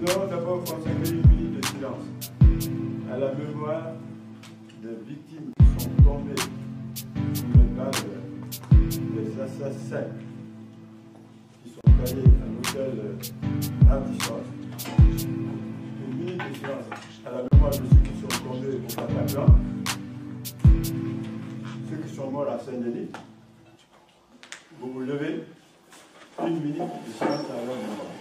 allons d'abord consacrer une minute de silence à la mémoire des victimes qui sont tombées sous les balles des assassins qui sont allés à l'hôtel Ardisson. Une minute de silence à la mémoire de ceux qui sont tombés au Bataclan, ceux qui sont morts à Saint-Denis. Vous vous levez, une minute de silence à leur mémoire.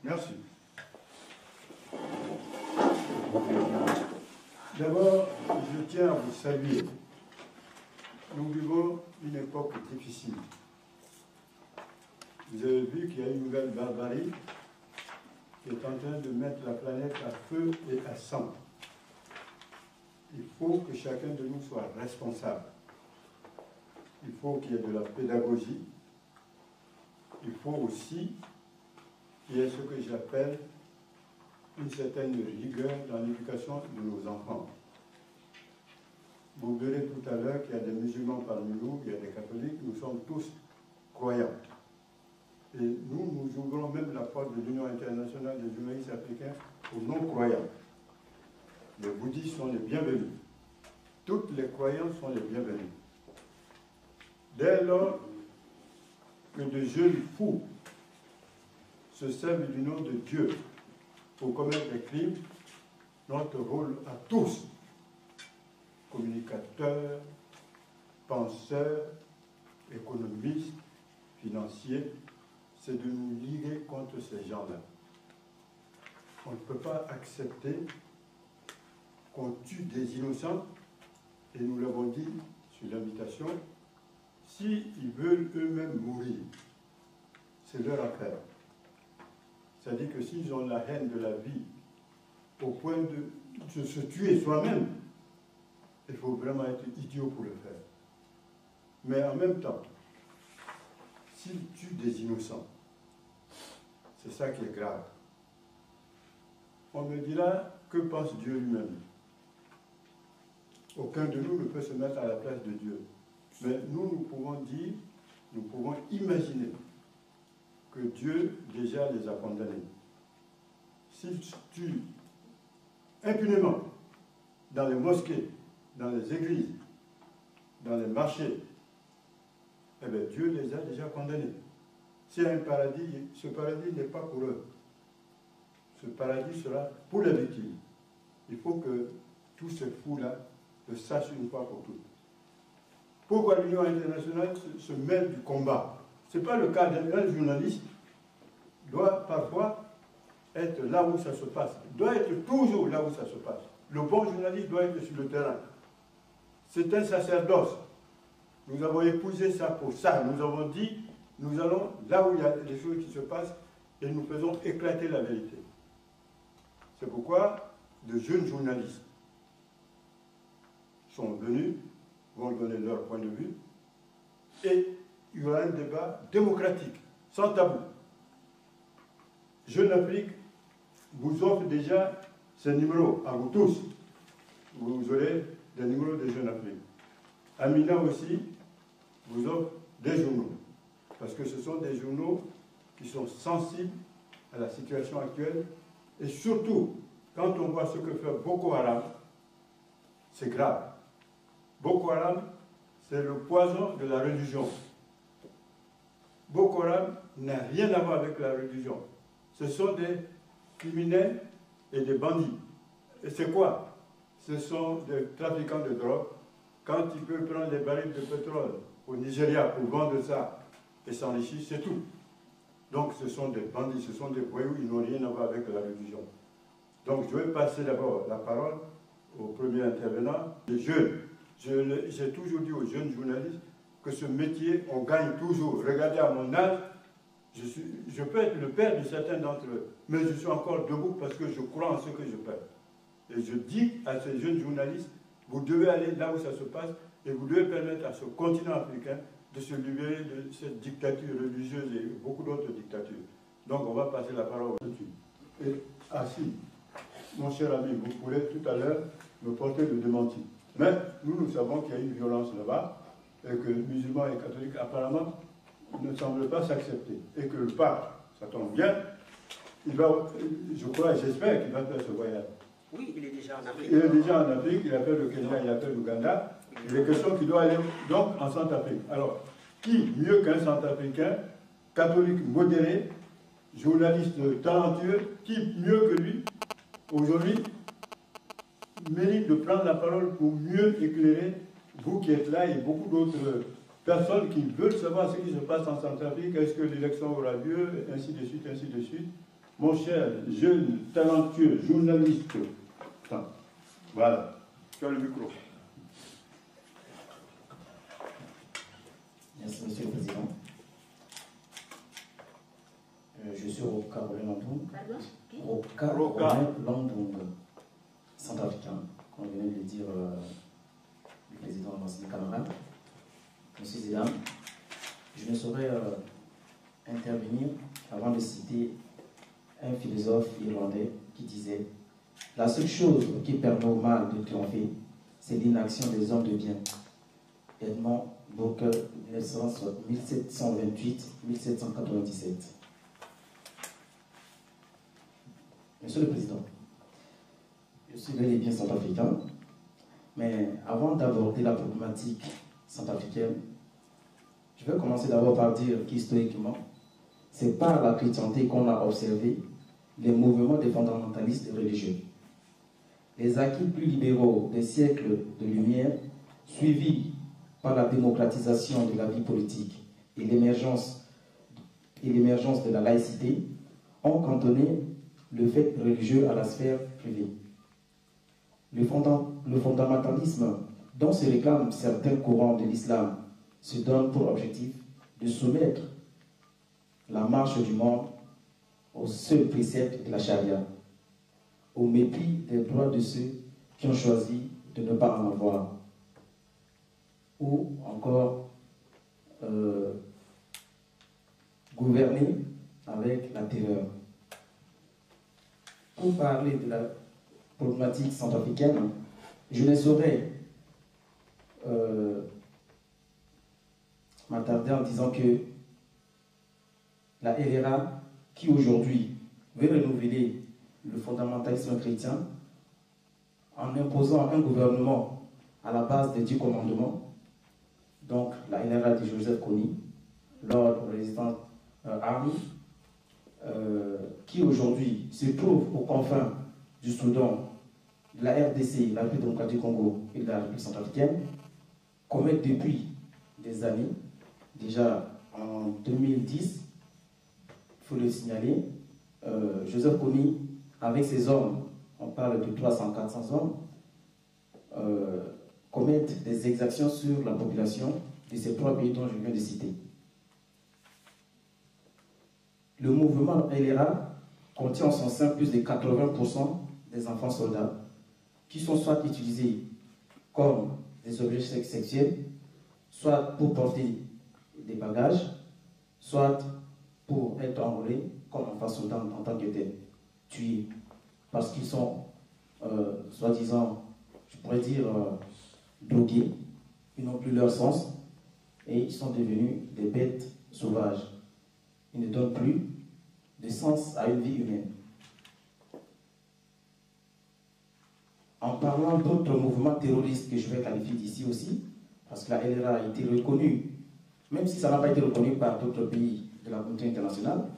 Merci. D'abord, je tiens à vous saluer. Nous vivons une époque difficile. Vous avez vu qu'il y a une nouvelle barbarie qui est en train de mettre la planète à feu et à sang. Il faut que chacun de nous soit responsable. Il faut qu'il y ait de la pédagogie. Il faut aussi qu'il y ait ce que j'appelle une certaine rigueur dans l'éducation de nos enfants. Vous verrez tout à l'heure qu'il y a des musulmans parmi nous, il y a des catholiques, nous sommes tous croyants. Et nous ouvrons même la porte de l'Union internationale des journalistes africains aux non-croyants. Les bouddhistes sont les bienvenus. Toutes les croyances sont les bienvenus. Dès lors que de jeunes fous se servent du nom de Dieu pour commettre des crimes, notre rôle à tous, communicateurs, penseurs, économistes, financiers, c'est de nous liguer contre ces gens-là. On ne peut pas accepter qu'on tue des innocents, et nous l'avons dit sur l'invitation, s'ils veulent eux-mêmes mourir, c'est leur affaire. C'est-à-dire que s'ils ont la haine de la vie au point de se tuer soi-même, il faut vraiment être idiot pour le faire. Mais en même temps, s'ils tuent des innocents, c'est ça qui est grave. On me dira, que pense Dieu lui-même? Aucun de nous ne peut se mettre à la place de Dieu. Mais nous pouvons dire, nous pouvons imaginer que Dieu déjà les a condamnés. S'ils tuent impunément dans les mosquées, dans les églises, dans les marchés, eh bien Dieu les a déjà condamnés. S'il y a un paradis, ce paradis n'est pas pour eux. Ce paradis sera pour les victimes. Il faut que tous ces fous-là le sachent une fois pour toutes. Pourquoi l'Union internationale se mêle du combat? Ce n'est pas le cas d'un journaliste. Doit parfois être là où ça se passe. Doit être toujours là où ça se passe. Le bon journaliste doit être sur le terrain. C'est un sacerdoce. Nous avons épousé ça pour ça. Nous avons dit, nous allons là où il y a des choses qui se passent et nous faisons éclater la vérité. C'est pourquoi de jeunes journalistes sont venus, vont donner leur point de vue, et il y aura un débat démocratique, sans tabou. Jeune Afrique vous offre déjà ces numéros, à vous tous. Vous aurez des numéros de Jeune Afrique. Amina aussi vous offre des journaux, parce que ce sont des journaux qui sont sensibles à la situation actuelle, et surtout, quand on voit ce que fait Boko Haram, c'est grave. Boko Haram, c'est le poison de la religion. Boko Haram n'a rien à voir avec la religion. Ce sont des criminels et des bandits. Et c'est quoi? Ce sont des trafiquants de drogue. Quand ils peuvent prendre des barils de pétrole au Nigeria pour vendre ça et s'enrichir, c'est tout. Donc ce sont des bandits, ce sont des voyous, ils n'ont rien à voir avec la religion. Donc je vais passer d'abord la parole au premier intervenant, les jeunes. J'ai toujours dit aux jeunes journalistes que ce métier, on gagne toujours. Regardez à mon âge, je peux être le père de certains d'entre eux, mais je suis encore debout parce que je crois en ce que je fais. Et je dis à ces jeunes journalistes, vous devez aller là où ça se passe et vous devez permettre à ce continent africain de se libérer de cette dictature religieuse et beaucoup d'autres dictatures. Donc on va passer la parole tout de suite. Et ainsi, mon cher ami, vous pourrez tout à l'heure me porter le démenti. Mais nous savons qu'il y a une violence là-bas et que musulmans et catholiques apparemment ne semblent pas s'accepter. Et que le pape, ça tombe bien, il va, je crois et j'espère qu'il va faire ce voyage. Oui, il est déjà en Afrique. Il est déjà en Afrique, il appelle le Kenya, il appelle l'Ouganda. Il est question qu'il doit aller donc en Centrafrique. Alors, qui mieux qu'un Centrafricain, catholique modéré, journaliste talentueux, qui mieux que lui, aujourd'hui, mérite de prendre la parole pour mieux éclairer vous qui êtes là et beaucoup d'autres personnes qui veulent savoir ce qui se passe en Centrafrique, est-ce que l'élection aura lieu, ainsi de suite, ainsi de suite. Mon cher, jeune, talentueux, journaliste, voilà, tu as le micro. Merci, Monsieur le Président. Je suis Roka Landung, centrafricain, comme venait de le dire le président de l'Assemblée camarade. Monsieur Zidane, je ne saurais intervenir avant de citer un philosophe irlandais qui disait « La seule chose qui permet au mal de triompher, c'est l'inaction des hommes de bien. » Edmond Booker, 1728-1797. Monsieur le Président, je suis bel et bien centrafricain, mais avant d'aborder la problématique centrafricaine, je vais commencer d'abord par dire qu'historiquement, c'est par la chrétienté qu'on a observé les mouvements des fondamentalistes religieux. Les acquis plus libéraux des siècles de lumière, suivis par la démocratisation de la vie politique et l'émergence de la laïcité, ont cantonné le fait religieux à la sphère privée. Le fondamentalisme dont se réclament certains courants de l'islam se donne pour objectif de soumettre la marche du monde au seul précepte de la charia, au mépris des droits de ceux qui ont choisi de ne pas en avoir, ou encore gouverner avec la terreur. Pour parler de la problématique centrafricaine, je ne saurais m'attarder en disant que la LRA, qui aujourd'hui veut renouveler le fondamentalisme chrétien en imposant un gouvernement à la base des 10 commandements, donc la LRA de Joseph Kony, Lord Resistance Army, qui aujourd'hui se trouve aux confins du Soudan, de la RDC, la République démocratique du Congo et de la République centrafricaine, commet depuis des années, déjà en 2010, il faut le signaler, Joseph Kony, avec ses hommes, on parle de 300-400 hommes, commettent des exactions sur la population de ces 3 pays dont je viens de citer. Le mouvement LRA contient en son sein plus de 80% des enfants soldats qui sont soit utilisés comme des objets sexuels, soit pour porter des bagages, soit pour être enrôlés comme enfants soldats en tant que tels, tués parce qu'ils sont soi-disant, je pourrais dire, drogués, ils n'ont plus leur sens et ils sont devenus des bêtes sauvages. Ils ne donnent plus de sens à une vie humaine. En parlant d'autres mouvements terroristes que je vais qualifier d'ici aussi, parce que la LRA a été reconnue, même si ça n'a pas été reconnu par d'autres pays de la communauté internationale,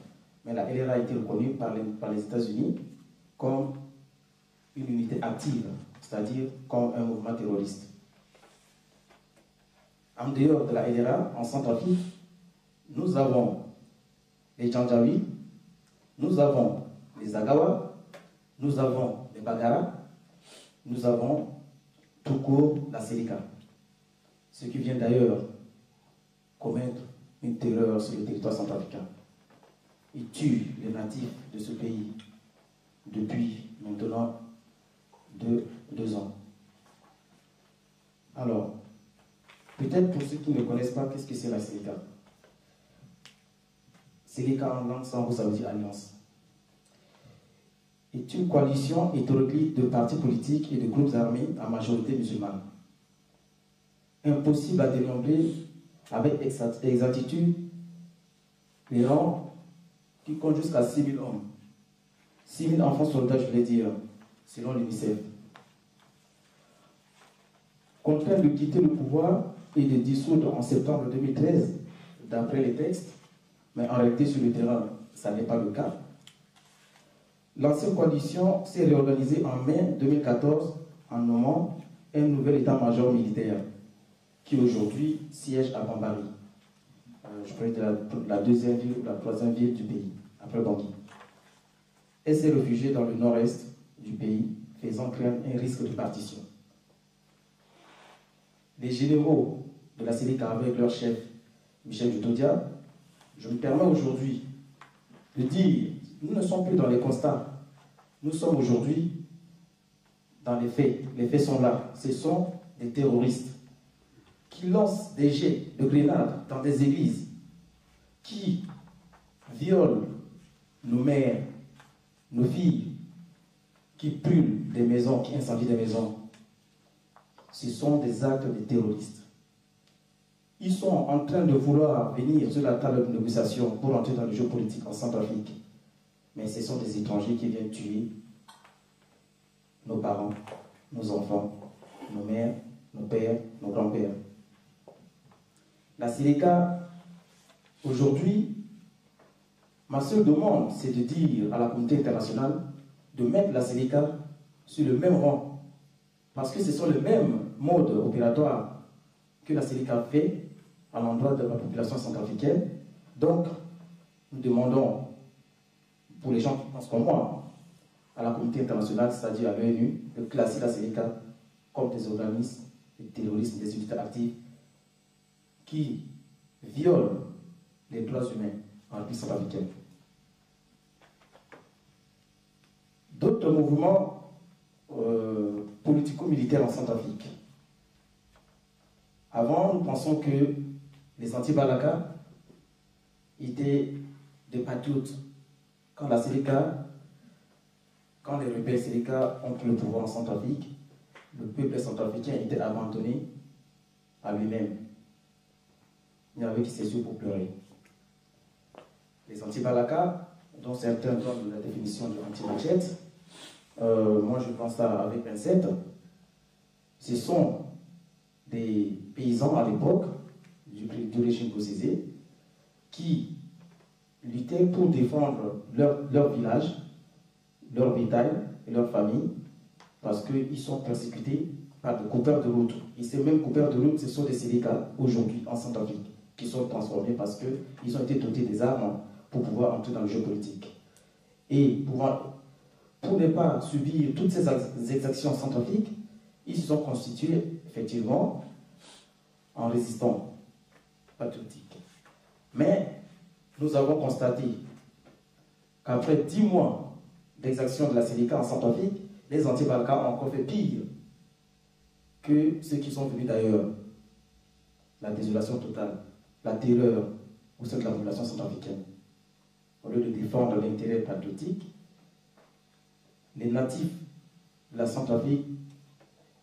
mais la LRA a été reconnue par les États-Unis comme une unité active, c'est-à-dire comme un mouvement terroriste. En dehors de la LRA, en Centrafrique, nous avons les Janjaweed, nous avons les Agawa, nous avons les Bagara, nous avons tout court la Selika, ce qui vient d'ailleurs commettre une terreur sur le territoire centrafricain. Ils tuent les natifs de ce pays depuis maintenant de 2 ans. Alors, peut-être pour ceux qui ne connaissent pas, qu'est-ce que c'est la Séléka? Séléka en langue sango, ça veut dire alliance. Est une coalition hétéroclite de partis politiques et de groupes armés à majorité musulmane. Impossible à dénombrer avec exactitude les rangs qui comptent jusqu'à 6 000 hommes. 6 000 enfants soldats, je voulais dire, selon l'UNICEF. Contraint de quitter le pouvoir et de dissoudre en septembre 2013, d'après les textes, mais en réalité sur le terrain, ça n'est pas le cas. L'ancienne coalition s'est réorganisée en mai 2014 en nommant un nouvel état-major militaire qui aujourd'hui siège à Bambari. Je parlais de la deuxième ville ou la troisième ville du pays, après Bangui. Elle s'est réfugiée dans le nord-est du pays, faisant craindre un risque de partition. Les généraux de la Séléka avec leur chef, Michel Djotodia, je me permets aujourd'hui de dire, nous ne sommes plus dans les constats, nous sommes aujourd'hui dans les faits. Les faits sont là. Ce sont des terroristes qui lancent des jets de grenades dans des églises, qui violent nos mères, nos filles, qui brûlent des maisons, qui incendient des maisons. Ce sont des actes de terroristes. Ils sont en train de vouloir venir sur la table de négociation pour entrer dans le jeu politique en Centrafrique. Mais ce sont des étrangers qui viennent tuer nos parents, nos enfants, nos mères, nos pères, nos grands-pères. La Séléka, aujourd'hui, ma seule demande, c'est de dire à la communauté internationale de mettre la Séléka sur le même rang. Parce que ce sont les mêmes modes opératoires que la Séléka fait à l'endroit de la population centrafricaine. Donc, nous demandons, pour les gens qui pensent comme moi, à la communauté internationale, c'est-à-dire à l'ONU, de classer la Séléka comme des organismes, des terroristes, des unités actives qui violent les droits humains en République centrafricaine. D'autres mouvements politico-militaires en Centrafrique. Avant, nous pensons que les anti-Balaka étaient des patriotes. Quand la Séléka, quand les rebelles Séléka ont pris le pouvoir en Centrafrique, le peuple centrafricain était abandonné à lui-même. Il n'y avait que ses yeux pour pleurer. Les anti-Balaka, dont certains donnent la définition de anti-machette, moi je pense ça avec pincette, ce sont des paysans à l'époque du régime Bozizé qui luttaient pour défendre leur village, leur bétail et leur famille parce qu'ils sont persécutés par des coupeurs de route. Et ces mêmes coupeurs de route, ce sont des Séléka aujourd'hui en Centrafrique qui sont transformés parce qu'ils ont été dotés des armes pour pouvoir entrer dans le jeu politique. Et pour ne pas subir toutes ces exactions en Centrafrique, ils se sont constitués effectivement en résistants patriotiques. Mais nous avons constaté qu'après 10 mois d'exaction de la Séléka en Centrafrique, les anti-Balaka ont encore fait pire que ceux qui sont venus d'ailleurs. La désolation totale, la terreur au sein de la population centrafricaine. Au lieu de défendre l'intérêt patriotique, les natifs de la Centrafrique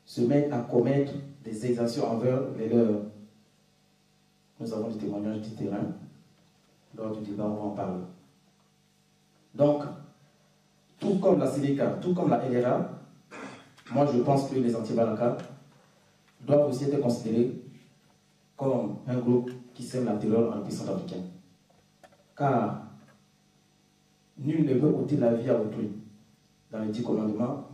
se mettent à commettre des exactions envers les leurs. Nous avons des témoignages du terrain. Lors du débat, on va en parler. Donc, tout comme la Séléka, tout comme la LRA, moi je pense que les anti-Balaka doivent aussi être considérés comme un groupe qui sème la terreur en pays centrafricain. Car nul ne peut ôter la vie à autrui. Dans les 10 commandements,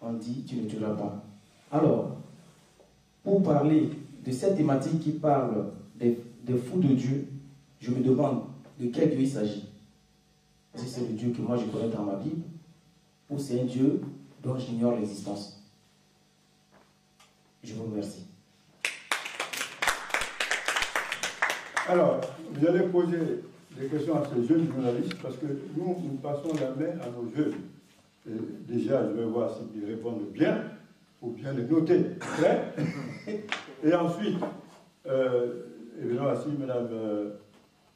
on dit tu ne tueras pas. Alors, pour parler de cette thématique qui parle des fous de Dieu, je me demande de quel Dieu il s'agit. Est-ce que c'est le Dieu que moi je connais dans ma Bible ou c'est un Dieu dont j'ignore l'existence? Je vous remercie. Alors, vous allez poser des questions à ces jeunes journalistes parce que nous passons la main à nos jeunes. Déjà, je vais voir s'ils répondent bien, ou bien les noter. Prêt? Et ensuite, évidemment, si Mme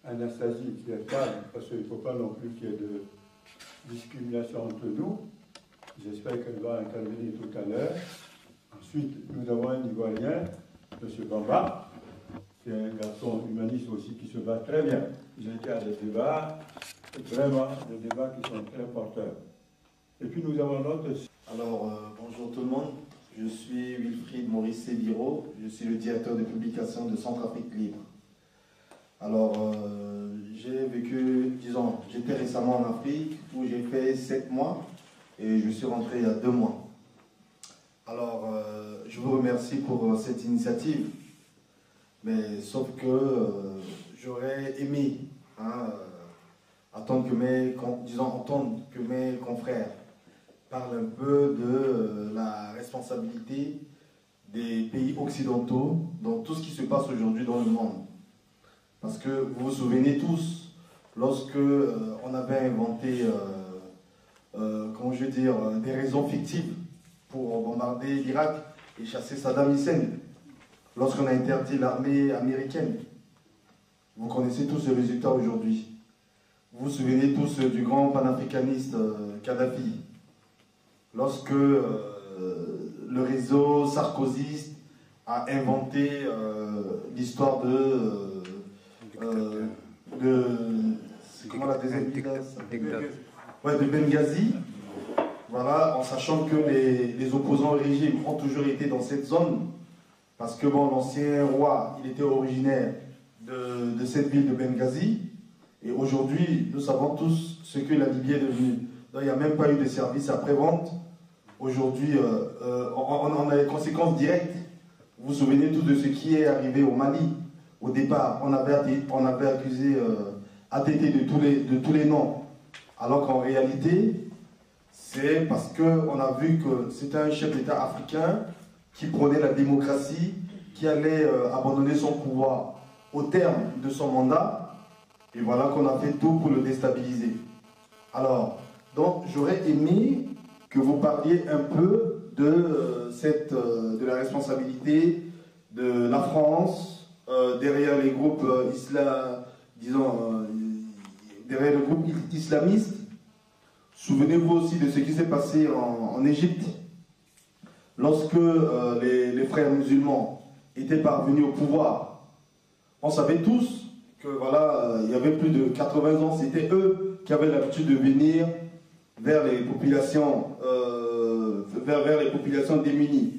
Anastasie, qui est femme, parce qu'il ne faut pas non plus qu'il y ait de discrimination entre nous, j'espère qu'elle va intervenir tout à l'heure. Ensuite, nous avons un Ivoirien, M. Bamba, qui est un garçon humaniste aussi qui se bat très bien. J'ai été à des débats, vraiment des débats qui sont très porteurs. Et puis nous avons l'autre. Alors, bonjour tout le monde. Je suis Wilfried Maurice Séviro. Je suis le directeur de publication de Centrafrique Libre. Alors, j'ai vécu, disons, j'étais récemment en Afrique où j'ai fait 7 mois et je suis rentré il y a 2 mois. Alors, je vous remercie pour cette initiative, mais sauf que j'aurais aimé entendre que mes confrères parlent un peu de la responsabilité des pays occidentaux dans tout ce qui se passe aujourd'hui dans le monde. Parce que vous vous souvenez tous, lorsque on avait inventé, comment je veux dire, des raisons fictives pour bombarder l'Irak et chasser Saddam Hussein, lorsqu'on a interdit l'armée américaine. Vous connaissez tous le résultat aujourd'hui. Vous vous souvenez tous du grand panafricaniste Kadhafi. Lorsque le réseau sarkozyste a inventé l'histoire de comment la deuxième ville de Benghazi, voilà, en sachant que les opposants au régime ont toujours été dans cette zone, parce que bon, l'ancien roi, il était originaire de cette ville de Benghazi, et aujourd'hui, nous savons tous ce que la Libye est devenue. Donc, il n'y a même pas eu de service après-vente. Aujourd'hui, on a les conséquences directes. Vous vous souvenez tous de ce qui est arrivé au Mali. Au départ, on avait accusé ATT de tous les noms. Alors qu'en réalité, c'est parce qu'on a vu que c'était un chef d'État africain qui prônait la démocratie, qui allait abandonner son pouvoir au terme de son mandat. Et voilà qu'on a fait tout pour le déstabiliser. Alors, donc j'aurais aimé que vous parliez un peu de la responsabilité de la France derrière les groupes derrière le groupe islamiste. Souvenez-vous aussi de ce qui s'est passé en Égypte, lorsque les frères musulmans étaient parvenus au pouvoir. On savait tous que voilà, il y avait plus de 80 ans, c'était eux qui avaient l'habitude de venir vers les populations, vers les populations démunies.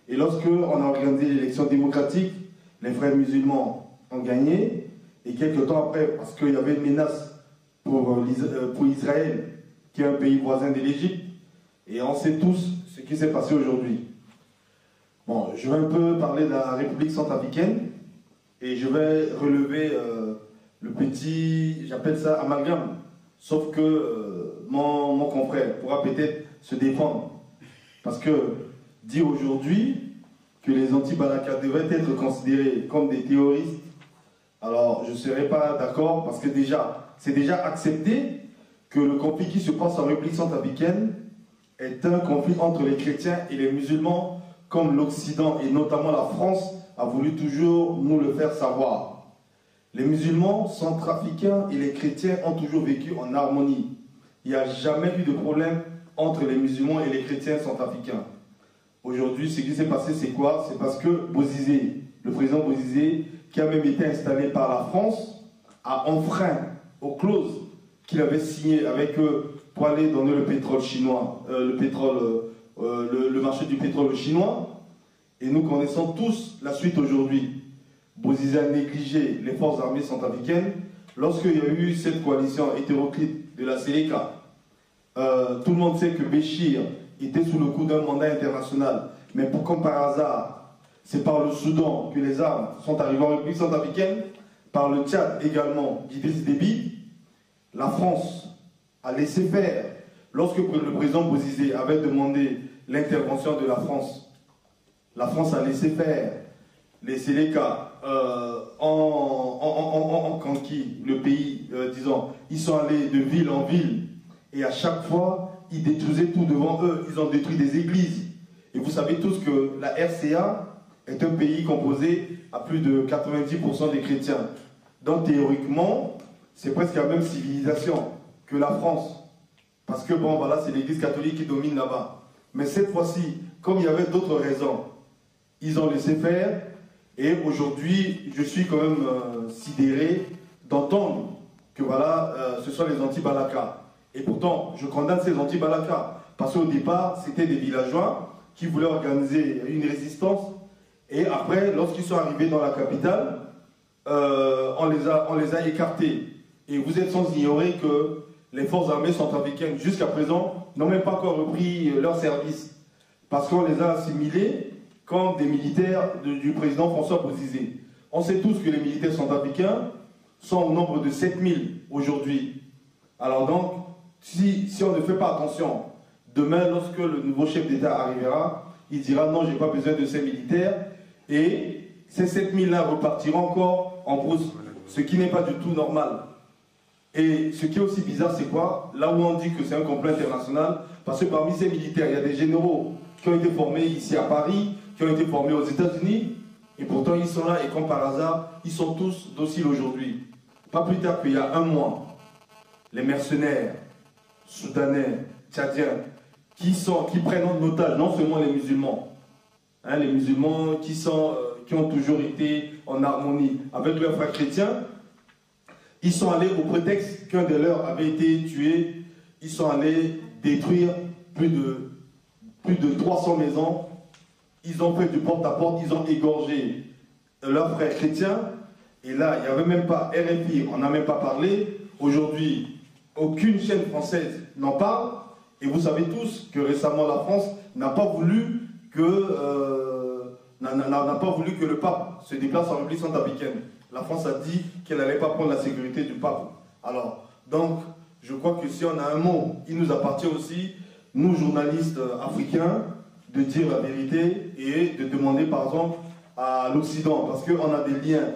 Et lorsque on a organisé l'élection démocratique, les frères musulmans ont gagné, et quelques temps après, parce qu'il y avait une menace pour Israël, qui est un pays voisin de l'Égypte, et on sait tous ce qui s'est passé aujourd'hui. Bon, je vais un peu parler de la République centrafricaine, et je vais relever le petit, j'appelle ça amalgame, sauf que mon confrère pourra peut-être se défendre. Parce que dire aujourd'hui que les anti-Balaka devraient être considérés comme des terroristes, alors je ne serais pas d'accord, parce que c'est déjà accepté que le conflit qui se passe en République centrafricaine est un conflit entre les chrétiens et les musulmans, comme l'Occident et notamment la France a voulu toujours nous le faire savoir. Les musulmans centrafricains et les chrétiens ont toujours vécu en harmonie. Il n'y a jamais eu de problème entre les musulmans et les chrétiens centrafricains. Aujourd'hui, ce qui s'est passé, c'est quoi? C'est parce que Bozizé, le président Bozizé, qui a même été installé par la France, a enfreint aux clauses qu'il avait signées avec eux pour aller donner le pétrole chinois, le marché du pétrole chinois. Et nous connaissons tous la suite aujourd'hui. Bozizé a négligé les forces armées centrafricaines lorsqu'il y a eu cette coalition hétéroclite de la Séléka. Tout le monde sait que Béchir était sous le coup d'un mandat international. Mais comme par hasard, c'est par le Soudan que les armes sont arrivées en République centrafricaine, par le Tchad également, d'Idriss Déby. La France a laissé faire. Lorsque le président Bozizé avait demandé l'intervention de la France a laissé faire. Les Séléka ont conquis le pays, disons, ils sont allés de ville en ville. Et à chaque fois, ils détruisaient tout devant eux. Ils ont détruit des églises. Et vous savez tous que la RCA est un pays composé à plus de 90% des chrétiens. Donc théoriquement, c'est presque la même civilisation que la France. Parce que bon, voilà, c'est l'église catholique qui domine là-bas. Mais cette fois-ci, comme il y avait d'autres raisons, ils ont laissé faire. Et aujourd'hui, je suis quand même sidéré d'entendre que voilà, ce sont les anti-Balaka. Et pourtant, je condamne ces anti-Balaka. Parce qu'au départ, c'était des villageois qui voulaient organiser une résistance. Et après, lorsqu'ils sont arrivés dans la capitale, on les a écartés. Et vous êtes sans ignorer que les forces armées centrafricaines, jusqu'à présent, n'ont même pas encore repris leur service. Parce qu'on les a assimilés comme des militaires du président François Bozizé. On sait tous que les militaires centrafricains sont au nombre de 7000 aujourd'hui. Alors donc, si on ne fait pas attention, demain, lorsque le nouveau chef d'État arrivera, il dira non, je n'ai pas besoin de ces militaires. Et ces 7000-là repartiront encore en brousse, ce qui n'est pas du tout normal. Et ce qui est aussi bizarre, c'est quoi? Là où on dit que c'est un complot international, parce que parmi ces militaires, il y a des généraux qui ont été formés ici à Paris, qui ont été formés aux États-Unis, et pourtant ils sont là, et comme par hasard, ils sont tous dociles aujourd'hui. Pas plus tard qu'il y a un mois, les mercenaires soudanais, tchadiens, qui prennent en otage non seulement les musulmans, hein, les musulmans qui ont toujours été en harmonie avec leurs frères chrétiens. Ils sont allés, au prétexte qu'un de leurs avait été tué, ils sont allés détruire plus de 300 maisons. Ils ont fait du porte-à-porte, ils ont égorgé leurs frères chrétiens. Et là, il n'y avait même pas RFI, on n'a même pas parlé. Aujourd'hui, aucune chaîne française n'en parle. Et vous savez tous que récemment, la France n'a pas voulu que le pape se déplace en République centrafricaine. La France a dit qu'elle n'allait pas prendre la sécurité du pape. Alors, donc, je crois que si on a un mot, il nous appartient aussi, nous journalistes africains, de dire la vérité et de demander par exemple à l'Occident, parce qu'on a des liens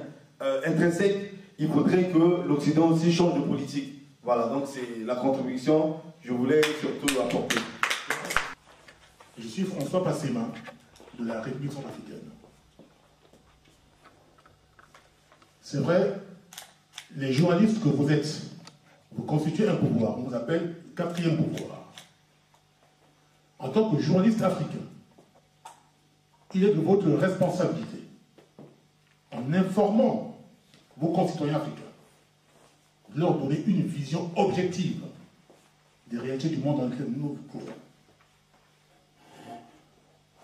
intrinsèques, il faudrait que l'Occident aussi change de politique. Voilà, donc c'est la contribution que je voulais surtout apporter. Je suis François Passema, de la République centrafricaine. C'est vrai, les journalistes que vous êtes, vous constituez un pouvoir, on vous appelle quatrième pouvoir. En tant que journaliste africain, il est de votre responsabilité, en informant vos concitoyens africains, de leur donner une vision objective des réalités du monde dans lequel nous vivons.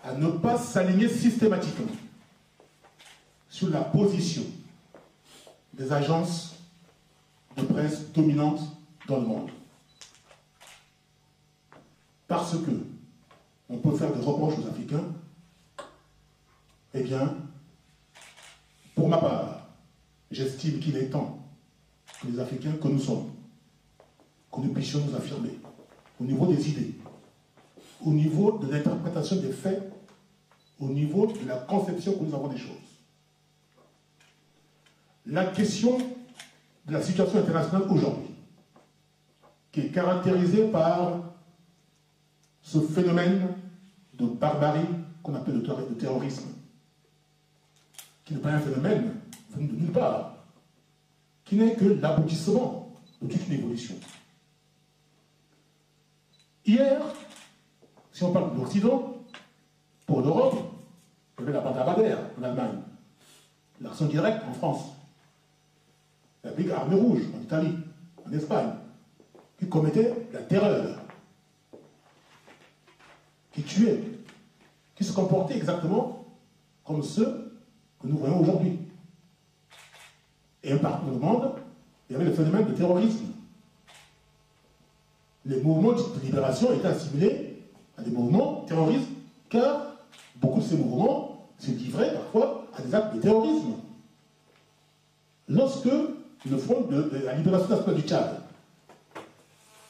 À ne pas s'aligner systématiquement sur la position des agences de presse dominantes dans le monde. Parce que on peut faire des reproches aux Africains, eh bien, pour ma part, j'estime qu'il est temps que les Africains que nous sommes, que nous puissions nous affirmer au niveau des idées, au niveau de l'interprétation des faits, au niveau de la conception que nous avons des choses. La question de la situation internationale aujourd'hui, qui est caractérisée par ce phénomène de barbarie qu'on appelle le terrorisme, qui n'est pas un phénomène venu de nulle part, qui n'est que l'aboutissement de toute une évolution. Hier, si on parle de l'Occident, pour l'Europe, il y avait la bande à Bader en Allemagne, l'action directe en France, la Ligue Armée Rouge en Italie, en Espagne, qui commettait la terreur, qui tuait, qui se comportaient exactement comme ceux que nous voyons aujourd'hui. Et un partout dans le monde, il y avait le phénomène de terrorisme. Les mouvements de libération étaient assimilés à des mouvements terroristes, car beaucoup de ces mouvements se livraient parfois à des actes de terrorisme. Lorsque le Front de la libération nationale du Tchad,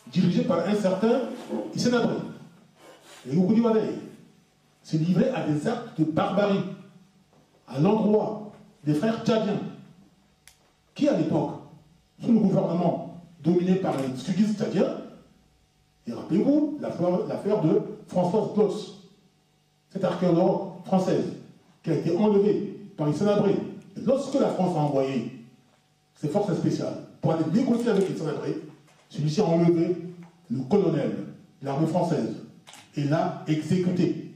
dirigé par un certain Hissène Habré, et Ougoudi Wadei, se livrait à des actes de barbarie à l'endroit des frères tchadiens, qui à l'époque, sous le gouvernement dominé par les sudistes tchadiens, Et rappelez-vous l'affaire de Françoise Bloss, cette archéologue française, qui a été enlevée par Hissène Habré. Et lorsque la France a envoyé ses forces spéciales pour aller négocier avec Hissène Habré, celui-ci a enlevé le colonel de l'armée française et l'a exécuté.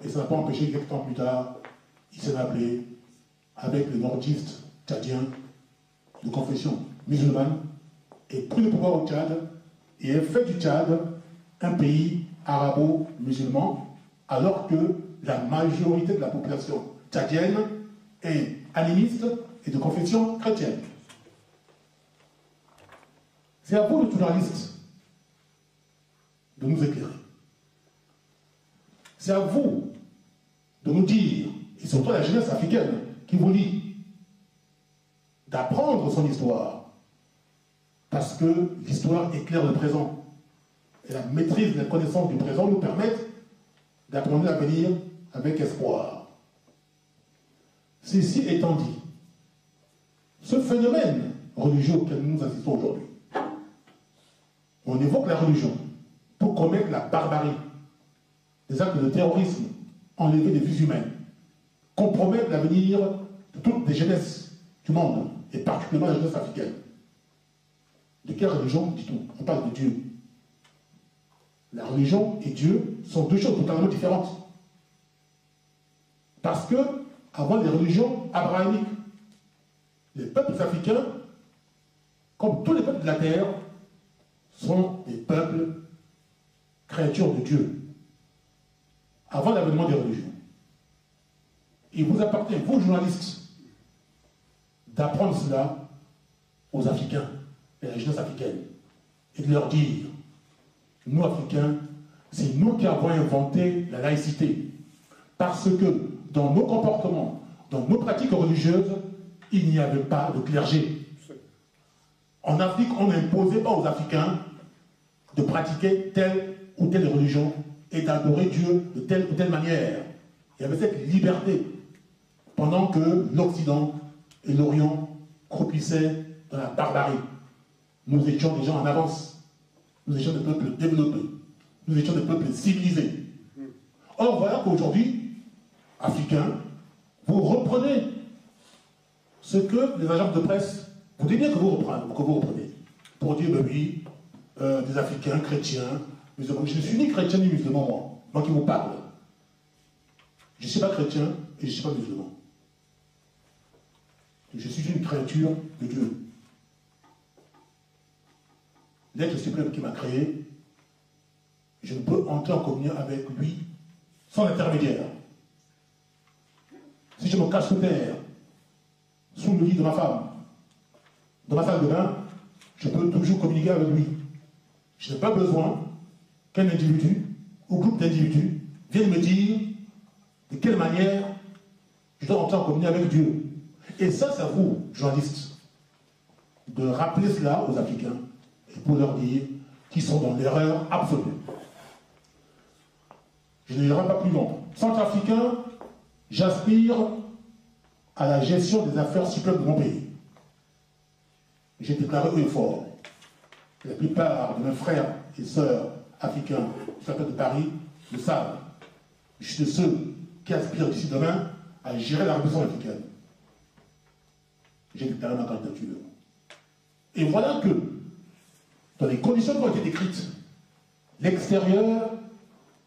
Et ça n'a pas empêché quelques temps plus tard, Hissène Habré, avec les nordistes tchadiens de confession musulmane, ait pris le pouvoir au Tchad et ait fait du Tchad un pays arabo-musulman, alors que la majorité de la population tchadienne est animiste et de confession chrétienne. C'est à vous, les journalistes, de nous éclairer. C'est à vous de nous dire, et surtout à la jeunesse africaine qui vous lit, d'apprendre son histoire, parce que l'histoire éclaire le présent. Et la maîtrise de la connaissance du présent nous permettent d'apprendre l'avenir avec espoir. Ceci étant dit, ce phénomène religieux auquel nous assistons aujourd'hui, on évoque la religion pour commettre la barbarie, des actes de terrorisme, enlever des vies humaines, compromettre l'avenir de toutes les jeunesses du monde, et particulièrement la jeunesse africaine. De quelle religion dit-on? On parle de Dieu. La religion et Dieu sont deux choses totalement différentes. Parce que, avant les religions abrahamiques, les peuples africains, comme tous les peuples de la terre, sont des peuples créatures de Dieu, avant l'avènement des religions. Il vous appartient, vous journalistes, d'apprendre cela aux Africains et à la jeunesse africaine, et de leur dire, nous Africains, c'est nous qui avons inventé la laïcité, parce que dans nos comportements, dans nos pratiques religieuses, il n'y avait pas de clergé. En Afrique, on n'imposait pas aux Africains de pratiquer telle ou telle religion et d'adorer Dieu de telle ou telle manière. Il y avait cette liberté, pendant que l'Occident et l'Orient croupissaient dans la barbarie. Nous étions des gens en avance. Nous étions des peuples développés. Nous étions des peuples civilisés. Or, voilà qu'aujourd'hui, Africains, vous reprenez ce que les agences de presse vous disent bien que vous reprenez. Pour dire, ben oui, des Africains, chrétiens, musulmans. Je ne suis ni chrétien ni musulman, moi qui vous parle. Je ne suis pas chrétien et je ne suis pas musulman. Je suis une créature de Dieu. L'être suprême qui m'a créé, je ne peux entrer en communion avec lui sans intermédiaire. Si je me cache sous terre, sous le lit de ma femme, dans ma salle de bain, je peux toujours communiquer avec lui. Je n'ai pas besoin qu'un individu ou groupe d'individus vienne me dire de quelle manière je dois entrer en communion avec Dieu. Et ça, c'est à vous, journalistes, de rappeler cela aux Africains et pour leur dire qu'ils sont dans l'erreur absolue. Je ne dirai pas plus long. Centrafricain, j'aspire à la gestion des affaires suprêmes de mon pays. J'ai déclaré haut et fort. La plupart de mes frères et sœurs africains qui sont de Paris le savent. Je suis de ceux qui aspirent d'ici demain à gérer la révolution africaine. J'ai déclaré ma candidature. Et voilà que, dans les conditions qui ont été décrites, l'extérieur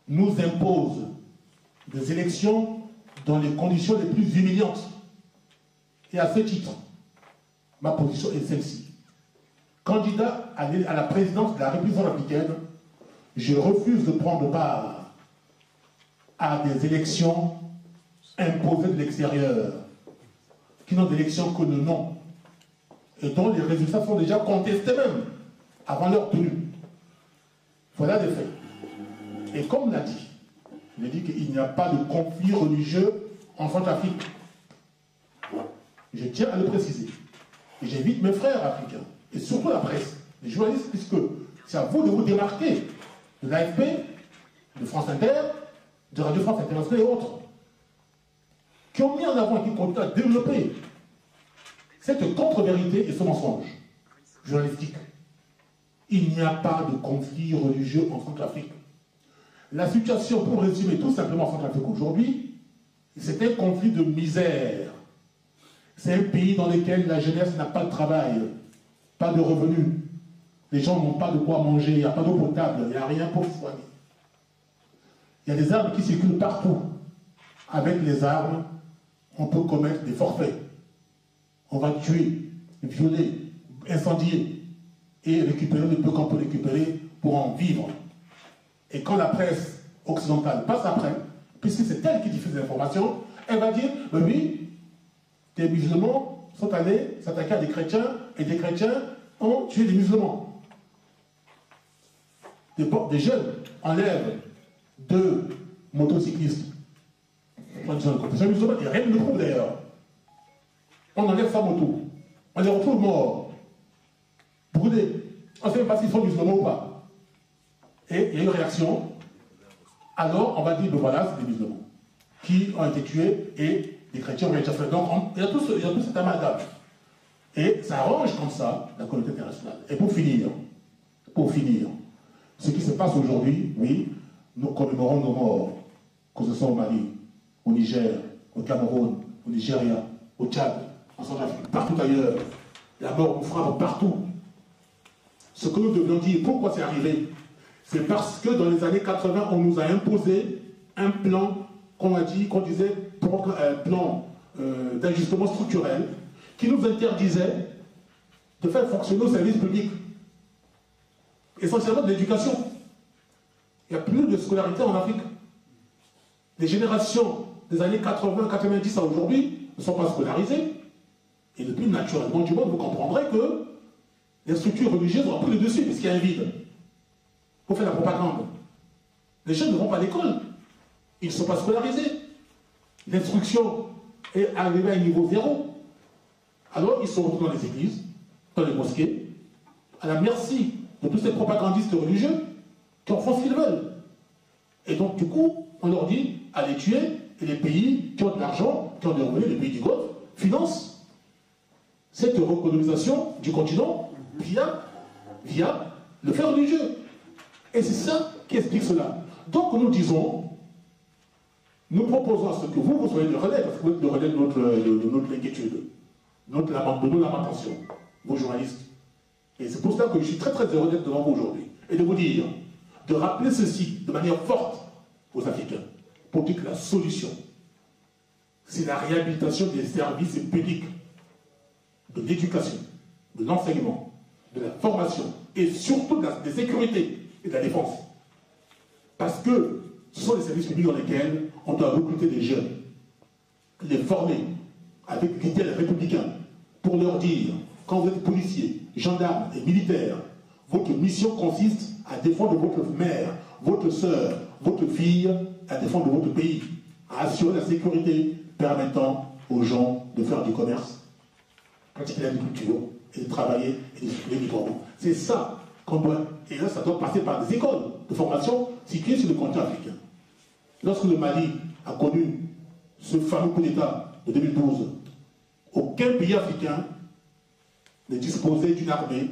nous impose des élections dans les conditions les plus humiliantes. Et à ce titre, ma position est celle-ci. Candidat à la présidence de la République africaine, je refuse de prendre part à des élections imposées de l'extérieur, qui n'ont d'élection que le nom, et dont les résultats sont déjà contestés même avant leur tenue. Voilà des faits. Et comme l'a dit, il a dit qu'il n'y a pas de conflit religieux en Centrafrique. Je tiens à le préciser. Et j'invite mes frères africains, et surtout la presse, les journalistes, puisque c'est à vous de vous démarquer de l'AFP, de France Inter, de Radio France Internationale et autres, qui ont mis en avant et qui continuent à développer cette contre-vérité et ce mensonge journalistique. Il n'y a pas de conflit religieux en Centrafrique. La situation, pour résumer tout simplement en Centrafrique aujourd'hui, c'est un conflit de misère. C'est un pays dans lequel la jeunesse n'a pas de travail, pas de revenus. Les gens n'ont pas de quoi manger, il n'y a pas d'eau potable, il n'y a rien pour se soigner. Il y a des armes qui circulent partout. Avec les armes, on peut commettre des forfaits. On va tuer, violer, incendier et récupérer le peu qu'on peut récupérer pour en vivre. Et quand la presse occidentale passe après, puisque c'est elle qui diffuse l'information, elle va dire, oui, des musulmans sont allés s'attaquer à des chrétiens et des chrétiens ont tué des musulmans. Des jeunes enlèvent 2 motocyclistes. On dit, c'est un musulman, et rien ne le prouve d'ailleurs. On enlève sa moto. On les retrouve morts, brûlés. On ne sait même pas s'ils sont musulmans ou pas. Et il y a une réaction. Alors, on va dire, ben voilà, c'est des musulmans qui ont été tués et les chrétiens ont été fait. Donc, il y a tout cet amalgame. Et ça arrange comme ça la communauté internationale. Et pour finir, ce qui se passe aujourd'hui, oui, nous commémorons nos morts, que ce soit au Mali, au Niger, au Cameroun, au Nigeria, au Tchad, en Centrafrique, partout ailleurs. La mort nous frappe partout. Ce que nous devons dire, pourquoi c'est arrivé? C'est parce que dans les années 80, on nous a imposé un plan, qu'on disait plan d'ajustement structurel, qui nous interdisait de faire fonctionner nos services publics, essentiellement de l'éducation. Il n'y a plus de scolarité en Afrique. Les générations des années 80-90 à aujourd'hui ne sont pas scolarisées. Et le plus naturellement du monde, vous comprendrez que les structures religieuses ont pris le dessus, parce qu'il y a un vide. Pour faire la propagande. Les jeunes ne vont pas à l'école. Ils ne sont pas scolarisés. L'instruction est arrivée à un niveau 0. Alors, ils sont retrouvés dans les églises, dans les mosquées, à la merci de tous ces propagandistes religieux qui en font ce qu'ils veulent. Et donc, du coup, on leur dit, allez tuer, et les pays qui ont de l'argent, qui ont des revenus, les pays du Golfe, financent cette recolonisation du continent via le fait religieux. Et c'est ça qui explique cela. Donc, nous disons, nous proposons à ce que vous soyez le relais, parce que vous êtes le relais de notre inquiétude, de nos lamentations, vos journalistes. Et c'est pour cela que je suis très très heureux d'être devant vous aujourd'hui. Et de vous dire, de rappeler ceci de manière forte aux Africains, pour dire que la solution, c'est la réhabilitation des services publics, de l'éducation, de l'enseignement, de la formation, et surtout de la sécurité et de la défense. Parce que ce sont les services publics dans lesquels on doit recruter des jeunes, les former avec l'idéal républicain, pour leur dire, quand vous êtes policier, gendarme et militaire, votre mission consiste à défendre votre mère, votre soeur, votre fille, à défendre votre pays, à assurer la sécurité permettant aux gens de faire du commerce, pratiquer l'agriculture, et de travailler et de circuler librement. C'est ça qu'on doit. Et là, ça doit passer par des écoles de formation situées sur le continent africain. Lorsque le Mali a connu ce fameux coup d'État de 2012, aucun pays africain ne disposait d'une armée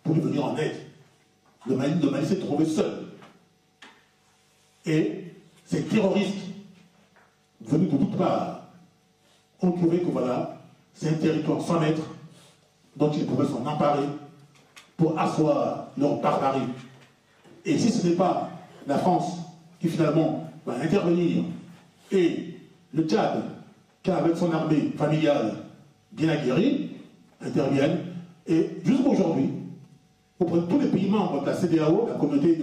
pour lui venir en aide. Le Mali s'est trouvé seul. Et ces terroristes, venus de toutes parts, ont trouvé que voilà, c'est un territoire 100 mètres dont ils pouvaient s'en emparer pour asseoir leur barbarie. Et si ce n'est pas la France qui finalement va intervenir, et le Tchad, qui avec son armée familiale bien aguerrie, interviennent, et jusqu'à aujourd'hui, vous prenez tous les pays membres de la CEDEAO, la communauté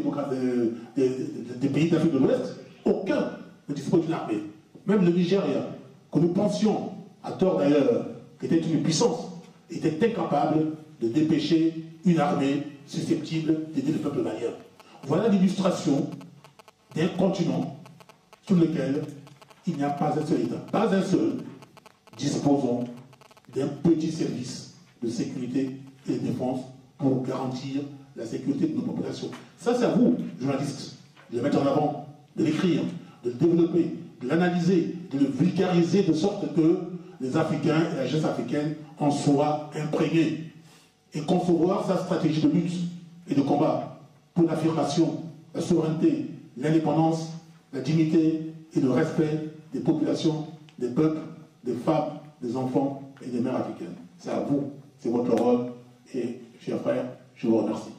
des pays d'Afrique de l'Ouest, aucun ne dispose d'une armée. Même le Nigeria, que nous pensions, à tort d'ailleurs, qui était une puissance, était incapable de dépêcher une armée susceptible d'aider le peuple malien. Voilà l'illustration d'un continent sur lequel il n'y a pas un seul État, pas un seul, disposant d'un petit service de sécurité et de défense pour garantir la sécurité de nos populations. Ça, c'est à vous, journalistes, de le mettre en avant, de l'écrire, de le développer, de l'analyser, de le vulgariser de sorte que les Africains et la jeunesse africaine en soient imprégnés et concevoir sa stratégie de lutte et de combat pour l'affirmation, la souveraineté, l'indépendance, la dignité et le respect des populations, des peuples, des femmes, des enfants et des mères africaines. C'est à vous, c'est votre rôle et, chers frères, je vous remercie.